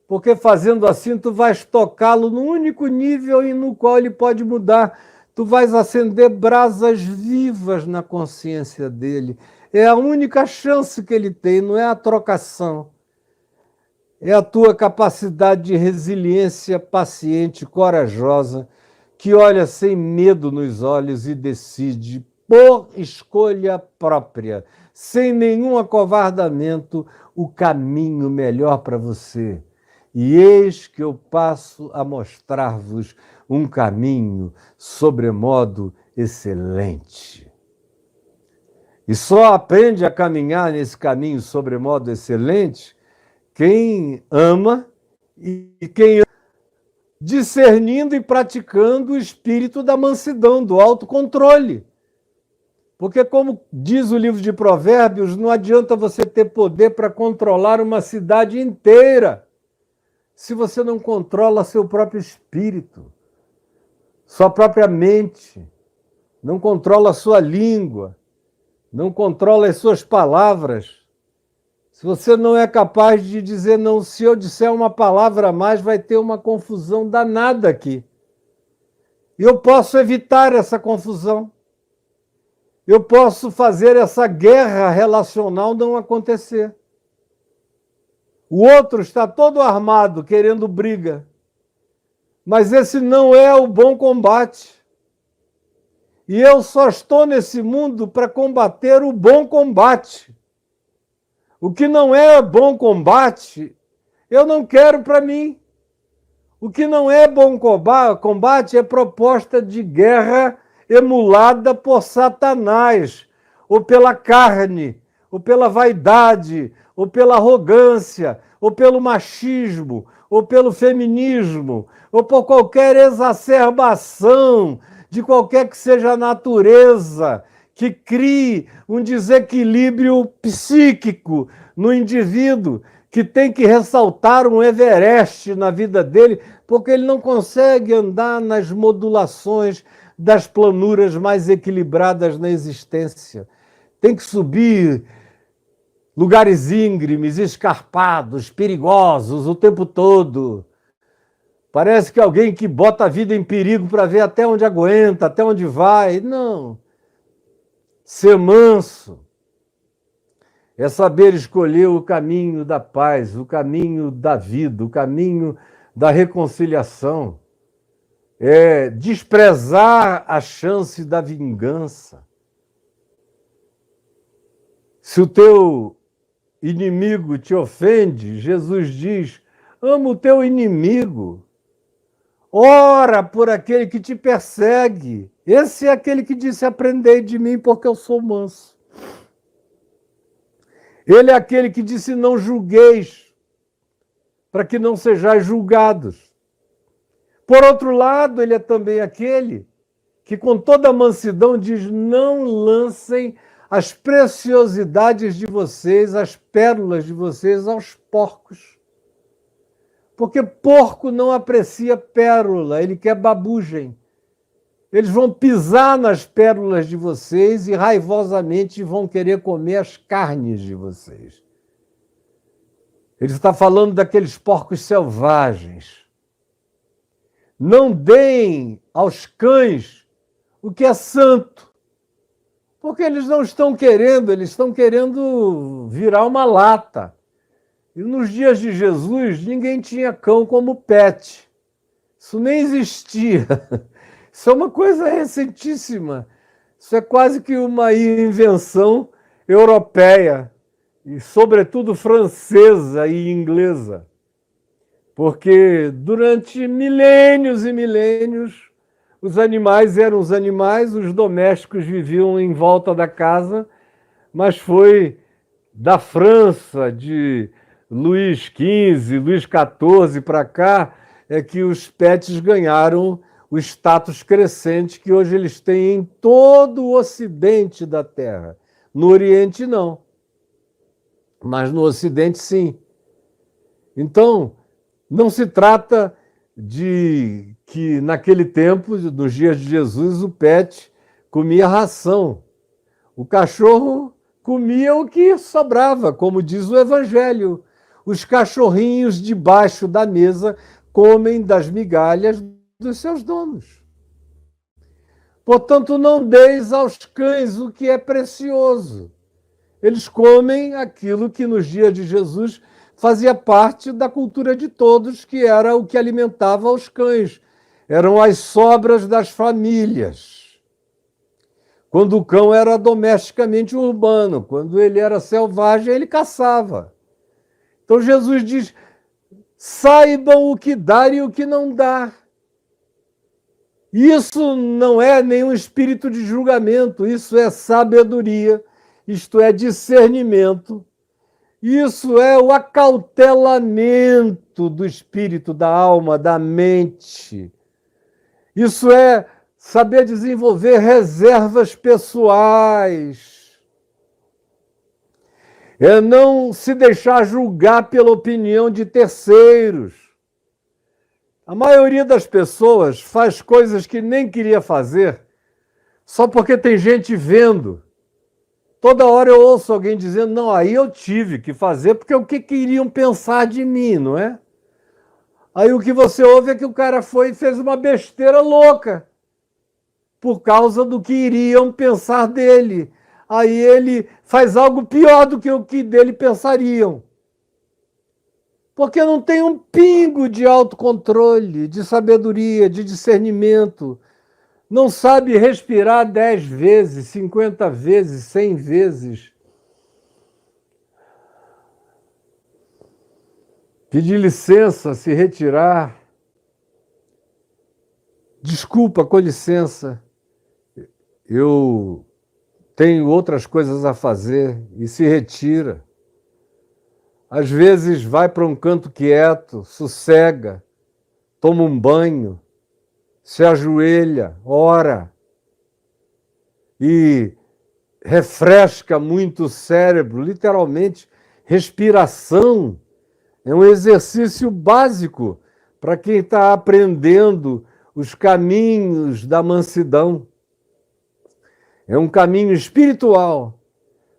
Porque fazendo assim, tu vais tocá-lo no único nível em no qual ele pode mudar. Tu vais acender brasas vivas na consciência dele. É a única chance que ele tem, não é a trocação. É a tua capacidade de resiliência paciente, corajosa, que olha sem medo nos olhos e decide, por escolha própria, sem nenhum acovardamento, o caminho melhor para você. E eis que eu passo a mostrar-vos um caminho sobremodo excelente. E só aprende a caminhar nesse caminho sobremodo excelente quem ama e quem ama, discernindo e praticando o espírito da mansidão, do autocontrole. Porque, como diz o livro de Provérbios, não adianta você ter poder para controlar uma cidade inteira se você não controla seu próprio espírito, sua própria mente, não controla a sua língua, não controla as suas palavras. Se você não é capaz de dizer não, se eu disser uma palavra a mais, vai ter uma confusão danada aqui. Eu posso evitar essa confusão. Eu posso fazer essa guerra relacional não acontecer. O outro está todo armado, querendo briga. Mas esse não é o bom combate. E eu só estou nesse mundo para combater o bom combate. O que não é bom combate, eu não quero para mim. O que não é bom combate é proposta de guerra emulada por Satanás, ou pela carne, ou pela vaidade, ou pela arrogância, ou pelo machismo, ou pelo feminismo, ou por qualquer exacerbação de qualquer que seja a natureza que crie um desequilíbrio psíquico no indivíduo, que tem que ressaltar um Everest na vida dele, porque ele não consegue andar nas modulações das planuras mais equilibradas na existência. Tem que subir lugares íngremes, escarpados, perigosos o tempo todo. Parece que alguém que bota a vida em perigo para ver até onde aguenta, até onde vai. Não. Ser manso é saber escolher o caminho da paz, o caminho da vida, o caminho da reconciliação. É desprezar a chance da vingança. Se o teu inimigo te ofende, Jesus diz: ama o teu inimigo. Ora por aquele que te persegue. Esse é aquele que disse: aprendei de mim, porque eu sou manso. Ele é aquele que disse: não julgueis, para que não sejais julgados. Por outro lado, ele é também aquele que, com toda a mansidão, diz: não lancem as preciosidades de vocês, as pérolas de vocês, aos porcos. Porque porco não aprecia pérola, ele quer babugem. Eles vão pisar nas pérolas de vocês e raivosamente vão querer comer as carnes de vocês. Ele está falando daqueles porcos selvagens. Não deem aos cães o que é santo, porque eles não estão querendo, eles estão querendo virar uma lata. E nos dias de Jesus, ninguém tinha cão como pet. Isso nem existia. Isso é uma coisa recentíssima. Isso é quase que uma invenção europeia, e sobretudo francesa e inglesa. Porque durante milênios e milênios, os animais eram os animais, os domésticos viviam em volta da casa, mas foi da França, de Luís XV, Luís XIV para cá, é que os pets ganharam o status crescente que hoje eles têm em todo o ocidente da Terra. No Oriente, não. Mas no Ocidente, sim. Então, não se trata de que, naquele tempo, nos dias de Jesus, o pet comia ração. O cachorro comia o que sobrava, como diz o Evangelho. Os cachorrinhos debaixo da mesa comem das migalhas dos seus donos. Portanto, não deis aos cães o que é precioso. Eles comem aquilo que nos dias de Jesus fazia parte da cultura de todos, que era o que alimentava os cães. Eram as sobras das famílias. Quando o cão era domesticamente urbano, quando ele era selvagem, ele caçava. Então Jesus diz: saibam o que dar e o que não dar. Isso não é nenhum espírito de julgamento, isso é sabedoria, isto é discernimento, isso é o acautelamento do espírito, da alma, da mente. Isso é saber desenvolver reservas pessoais. É não se deixar julgar pela opinião de terceiros. A maioria das pessoas faz coisas que nem queria fazer só porque tem gente vendo. Toda hora eu ouço alguém dizendo: não, aí eu tive que fazer porque o que queriam pensar de mim, não é? Aí o que você ouve é que o cara foi e fez uma besteira louca. por causa do que iriam pensar dele. Aí ele faz algo pior do que o que dele pensariam. Porque não tem um pingo de autocontrole, de sabedoria, de discernimento. Não sabe respirar 10 vezes, 50 vezes, 100 vezes. Pedir licença, se retirar. Desculpa, com licença. Eu tenho outras coisas a fazer, e se retira. Às vezes vai para um canto quieto, sossega, toma um banho, se ajoelha, ora e refresca muito o cérebro, literalmente. Respiração é um exercício básico para quem está aprendendo os caminhos da mansidão. É um caminho espiritual,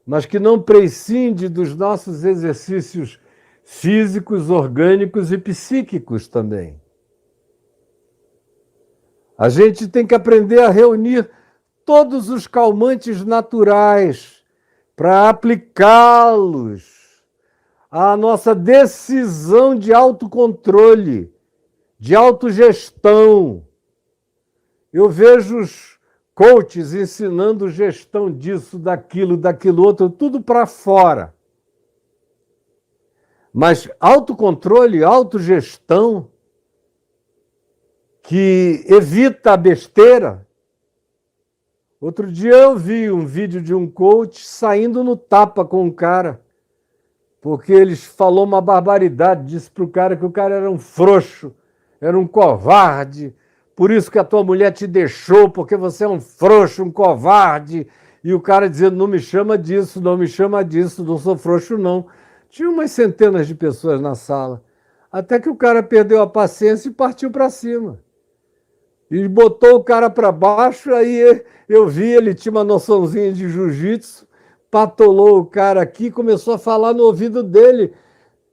mas que não prescinde dos nossos exercícios físicos, orgânicos e psíquicos também. A gente tem que aprender a reunir todos os calmantes naturais para aplicá-los à nossa decisão de autocontrole, de autogestão. Eu vejo os coaches ensinando gestão disso, daquilo outro, tudo para fora. Mas autocontrole, autogestão, que evita a besteira. Outro dia eu vi um vídeo de um coach saindo no tapa com um cara, porque ele falou uma barbaridade, disse para o cara que o cara era um frouxo, era um covarde, por isso que a tua mulher te deixou, porque você é um frouxo, um covarde. E o cara dizendo, não me chama disso, não me chama disso, não sou frouxo não. Tinha umas centenas de pessoas na sala, até que o cara perdeu a paciência e partiu para cima. E botou o cara para baixo, aí eu vi, ele tinha uma noçãozinha de jiu-jitsu, patolou o cara aqui, começou a falar no ouvido dele,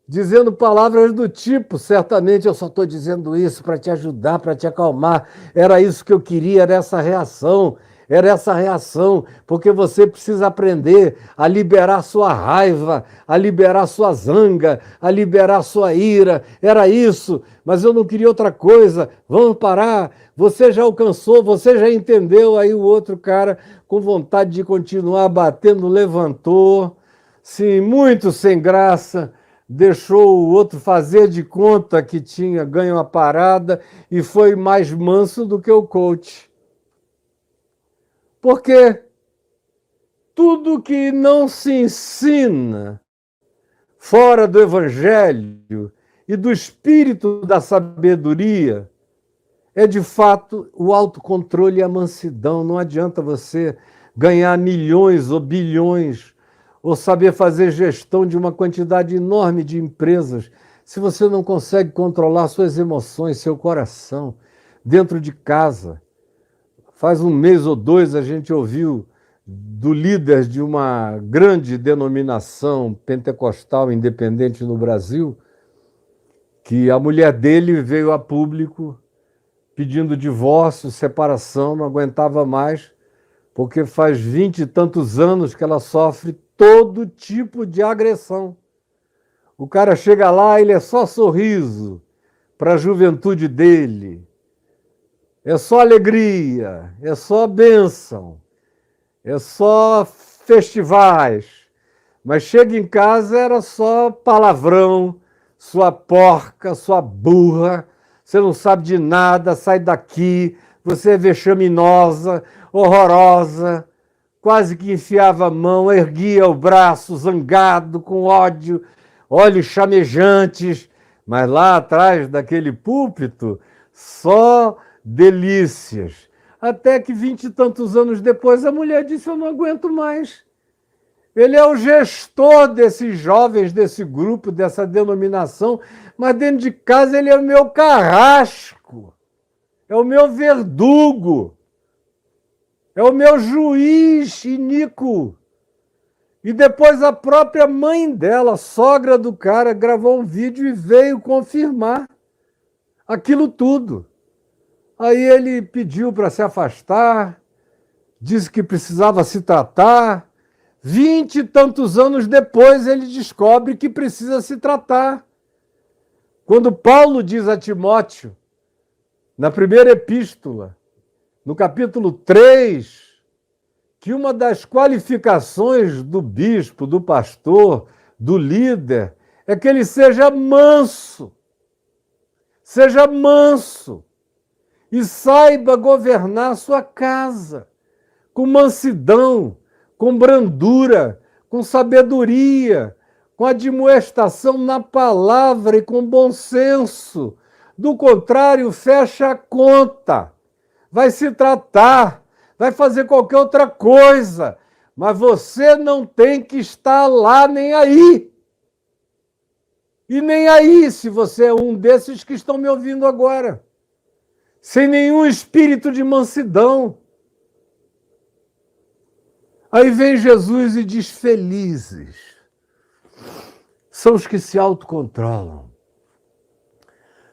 dizendo palavras do tipo, certamente eu só estou dizendo isso para te ajudar, para te acalmar, era isso que eu queria, era essa reação, porque você precisa aprender a liberar sua raiva, a liberar sua zanga, a liberar sua ira, era isso, mas eu não queria outra coisa, vamos parar, você já alcançou, você já entendeu. Aí o outro cara, com vontade de continuar batendo, levantou, sim, muito sem graça, deixou o outro fazer de conta que tinha ganho a parada e foi mais manso do que o coach. Porque tudo que não se ensina fora do Evangelho e do espírito da sabedoria é, de fato, o autocontrole e a mansidão. Não adianta você ganhar milhões ou bilhões ou saber fazer gestão de uma quantidade enorme de empresas se você não consegue controlar suas emoções, seu coração, dentro de casa. Faz um mês ou dois a gente ouviu do líder de uma grande denominação pentecostal independente no Brasil, que a mulher dele veio a público pedindo divórcio, separação, não aguentava mais, porque faz 20 e tantos anos que ela sofre todo tipo de agressão. O cara chega lá, ele é só sorriso para a juventude dele, é só alegria, é só bênção, é só festivais. Mas chega em casa, era só palavrão, sua porca, sua burra, você não sabe de nada, sai daqui, você é vexaminosa, horrorosa, quase que enfiava a mão, erguia o braço, zangado, com ódio, olhos chamejantes, mas lá atrás daquele púlpito, só delícias. Até que 20 e tantos anos depois, a mulher disse, eu não aguento mais. Ele é o gestor desses jovens, desse grupo, dessa denominação, mas dentro de casa ele é o meu carrasco, é o meu verdugo, é o meu juiz iníquo. E depois a própria mãe dela, sogra do cara, gravou um vídeo e veio confirmar aquilo tudo. Aí ele pediu para se afastar, disse que precisava se tratar. 20 e tantos anos depois, ele descobre que precisa se tratar. Quando Paulo diz a Timóteo, na primeira epístola, no capítulo 3, que uma das qualificações do bispo, do pastor, do líder, é que ele seja manso e saiba governar sua casa com mansidão, com brandura, com sabedoria, com admoestação na palavra e com bom senso. Do contrário, fecha a conta, vai se tratar, vai fazer qualquer outra coisa, mas você não tem que estar lá nem aí. E nem aí, se você é um desses que estão me ouvindo agora, sem nenhum espírito de mansidão. Aí vem Jesus e diz: felizes são os que se autocontrolam,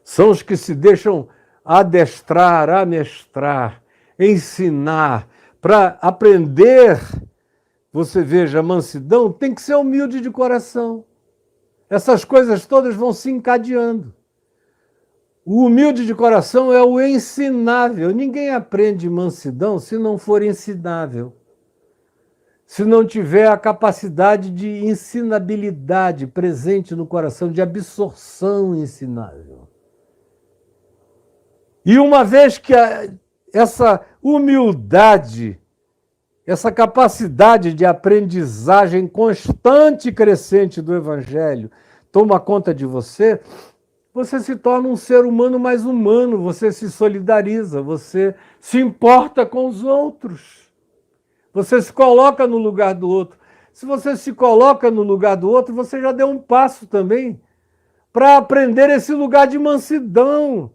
são os que se deixam adestrar, amestrar, ensinar, para aprender. Você veja, a mansidão tem que ser humilde de coração. Essas coisas todas vão se encadeando. O humilde de coração é o ensinável. Ninguém aprende mansidão se não for ensinável. Se não tiver a capacidade de ensinabilidade presente no coração, de absorção ensinável. E uma vez que essa humildade, essa capacidade de aprendizagem constante e crescente do Evangelho toma conta de você, você se torna um ser humano mais humano, você se solidariza, você se importa com os outros. Você se coloca no lugar do outro. Se você se coloca no lugar do outro, você já deu um passo também para aprender esse lugar de mansidão.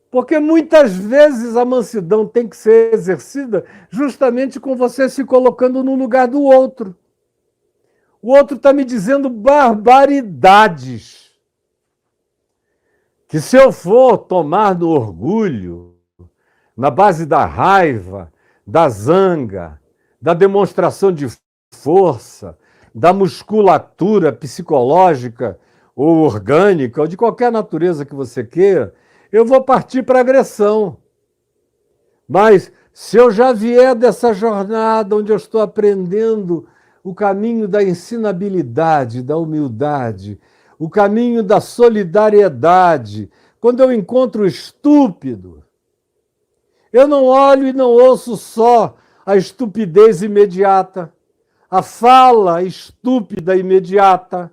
Porque muitas vezes a mansidão tem que ser exercida justamente com você se colocando no lugar do outro. O outro está me dizendo barbaridades. Que se eu for tomar no orgulho, na base da raiva, da zanga, da demonstração de força, da musculatura psicológica ou orgânica, ou de qualquer natureza que você queira, eu vou partir para a agressão. Mas se eu já vier dessa jornada onde eu estou aprendendo o caminho da ensinabilidade, da humildade, o caminho da solidariedade, quando eu encontro o estúpido, eu não olho e não ouço só a estupidez imediata, a fala estúpida imediata.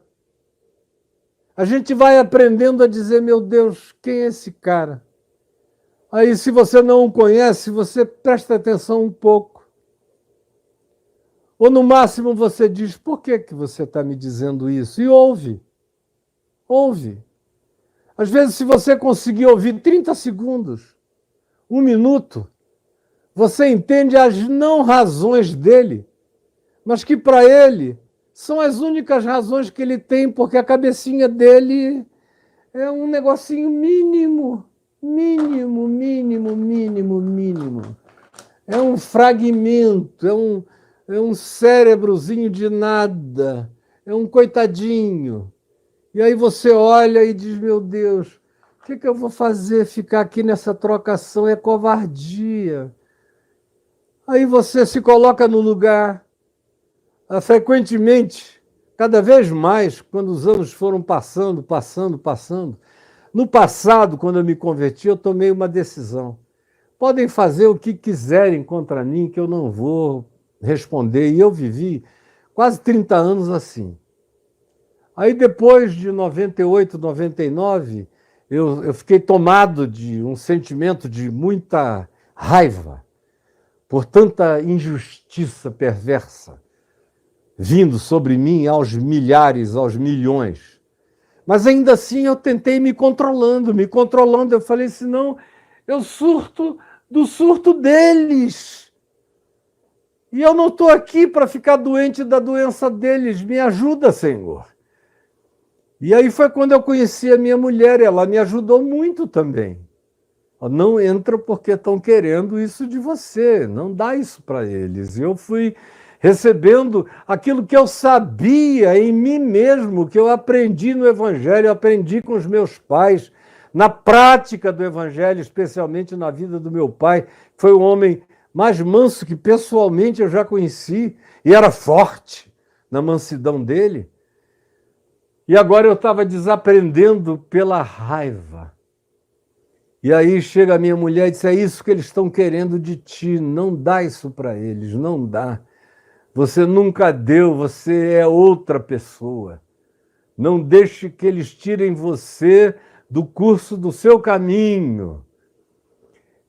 A gente vai aprendendo a dizer: meu Deus, quem é esse cara? Aí, se você não o conhece, você presta atenção um pouco. Ou, no máximo, você diz: por que você está me dizendo isso? E ouve. Ouve. Às vezes, se você conseguir ouvir 30 segundos, 1 minuto, você entende as não razões dele, mas que para ele são as únicas razões que ele tem, porque a cabecinha dele é um negocinho mínimo. É um fragmento, é um cérebrozinho de nada, é um coitadinho. E aí você olha e diz: meu Deus, o que eu vou fazer? Ficar aqui nessa trocação é covardia. Aí você se coloca no lugar. Frequentemente, cada vez mais, quando os anos foram passando. No passado, quando eu me converti, eu tomei uma decisão. Podem fazer o que quiserem contra mim, que eu não vou responder. E eu vivi quase 30 anos assim. Aí depois de 98, 99, eu fiquei tomado de um sentimento de muita raiva por tanta injustiça perversa vindo sobre mim aos milhares, aos milhões. Mas ainda assim eu tentei me controlando. Eu falei: senão eu surto do surto deles. E eu não estou aqui para ficar doente da doença deles. Me ajuda, Senhor. E aí foi quando eu conheci a minha mulher. Ela me ajudou muito também. Não entra porque estão querendo isso de você, não dá isso para eles. Eu fui recebendo aquilo que eu sabia em mim mesmo, que eu aprendi no Evangelho, eu aprendi com os meus pais, na prática do Evangelho, especialmente na vida do meu pai, que foi o homem mais manso que pessoalmente eu já conheci, e era forte na mansidão dele. E agora eu estava desaprendendo pela raiva. E aí chega a minha mulher e diz: é isso que eles estão querendo de ti, não dá isso para eles, não dá. Você nunca deu, você é outra pessoa. Não deixe que eles tirem você do curso do seu caminho.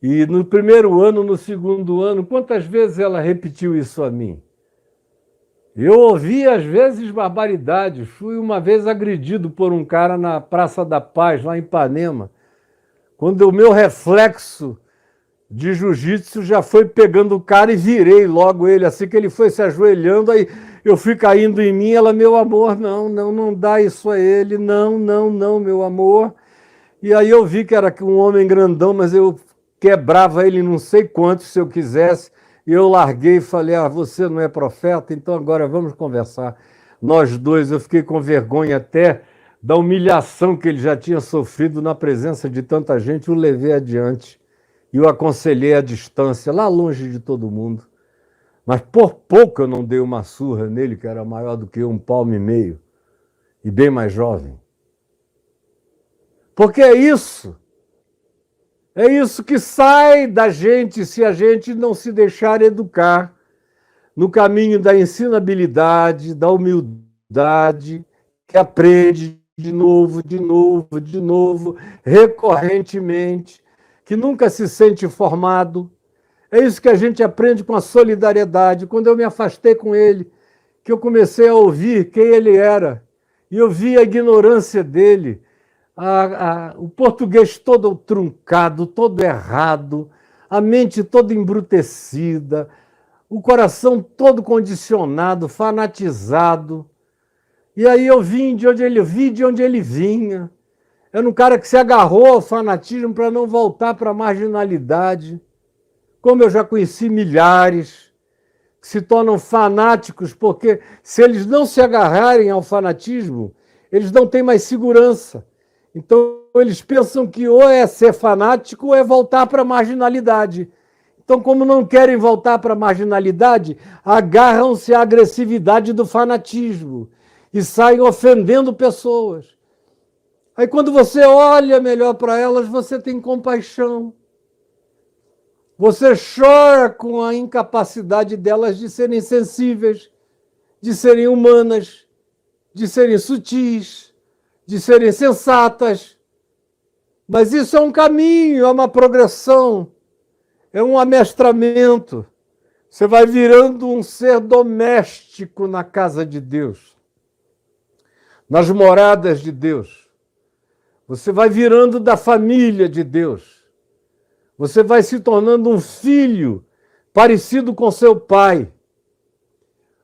E no primeiro ano, no segundo ano, quantas vezes ela repetiu isso a mim? Eu ouvi, às vezes, barbaridades. Fui uma vez agredido por um cara na Praça da Paz, lá em Ipanema, quando o meu reflexo de jiu-jitsu já foi pegando o cara e virei logo ele. Assim que ele foi se ajoelhando, aí eu fui caindo em mim. Ela: meu amor, não dá isso a ele. Não, meu amor. E aí eu vi que era um homem grandão, mas eu quebrava ele não sei quanto, se eu quisesse. E eu larguei e falei: você não é profeta? Então agora vamos conversar. Nós dois, eu fiquei com vergonha até da humilhação que ele já tinha sofrido na presença de tanta gente, o levei adiante e o aconselhei à distância, lá longe de todo mundo. Mas por pouco eu não dei uma surra nele, que era maior do que eu, 1,5 palmo, e bem mais jovem. Porque é isso que sai da gente se a gente não se deixar educar no caminho da ensinabilidade, da humildade, que aprende de novo, recorrentemente, que nunca se sente formado. É isso que a gente aprende com a solidariedade. Quando eu me afastei com ele, que eu comecei a ouvir quem ele era, e eu vi a ignorância dele, o português todo truncado, todo errado, a mente toda embrutecida, o coração todo condicionado, fanatizado. E aí eu vi de onde ele vinha. Era um cara que se agarrou ao fanatismo para não voltar para a marginalidade. Como eu já conheci milhares que se tornam fanáticos, porque se eles não se agarrarem ao fanatismo, eles não têm mais segurança. Então eles pensam que ou é ser fanático ou é voltar para a marginalidade. Então, como não querem voltar para a marginalidade, agarram-se à agressividade do fanatismo e saem ofendendo pessoas. Aí, quando você olha melhor para elas, você tem compaixão. Você chora com a incapacidade delas de serem sensíveis, de serem humanas, de serem sutis, de serem sensatas. Mas isso é um caminho, é uma progressão, é um amestramento. Você vai virando um ser doméstico na casa de Deus, nas moradas de Deus. Você vai virando da família de Deus. Você vai se tornando um filho parecido com seu pai.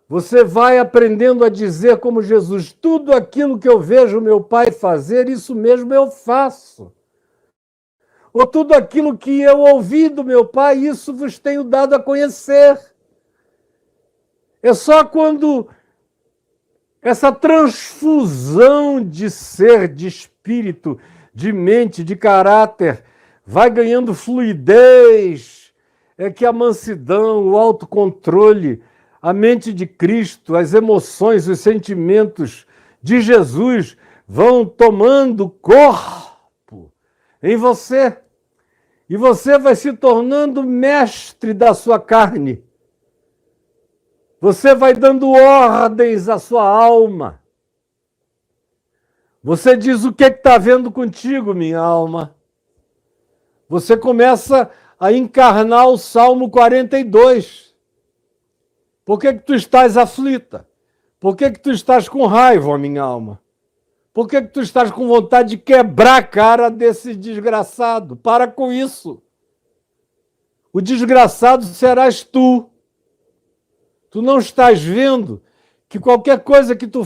Você vai aprendendo a dizer como Jesus: tudo aquilo que eu vejo meu pai fazer, isso mesmo eu faço. Ou tudo aquilo que eu ouvi do meu pai, isso vos tenho dado a conhecer. É só quando essa transfusão de ser, de espírito, de mente, de caráter, vai ganhando fluidez, é que a mansidão, o autocontrole, a mente de Cristo, as emoções, os sentimentos de Jesus vão tomando corpo em você. E você vai se tornando mestre da sua carne. Você vai dando ordens à sua alma. Você diz: o que está vendo contigo, minha alma? Você começa a encarnar o Salmo 42. Por que tu estás aflita? Por que tu estás com raiva, minha alma? Por que tu estás com vontade de quebrar a cara desse desgraçado? Para com isso. O desgraçado serás tu. Tu não estás vendo que qualquer coisa que tu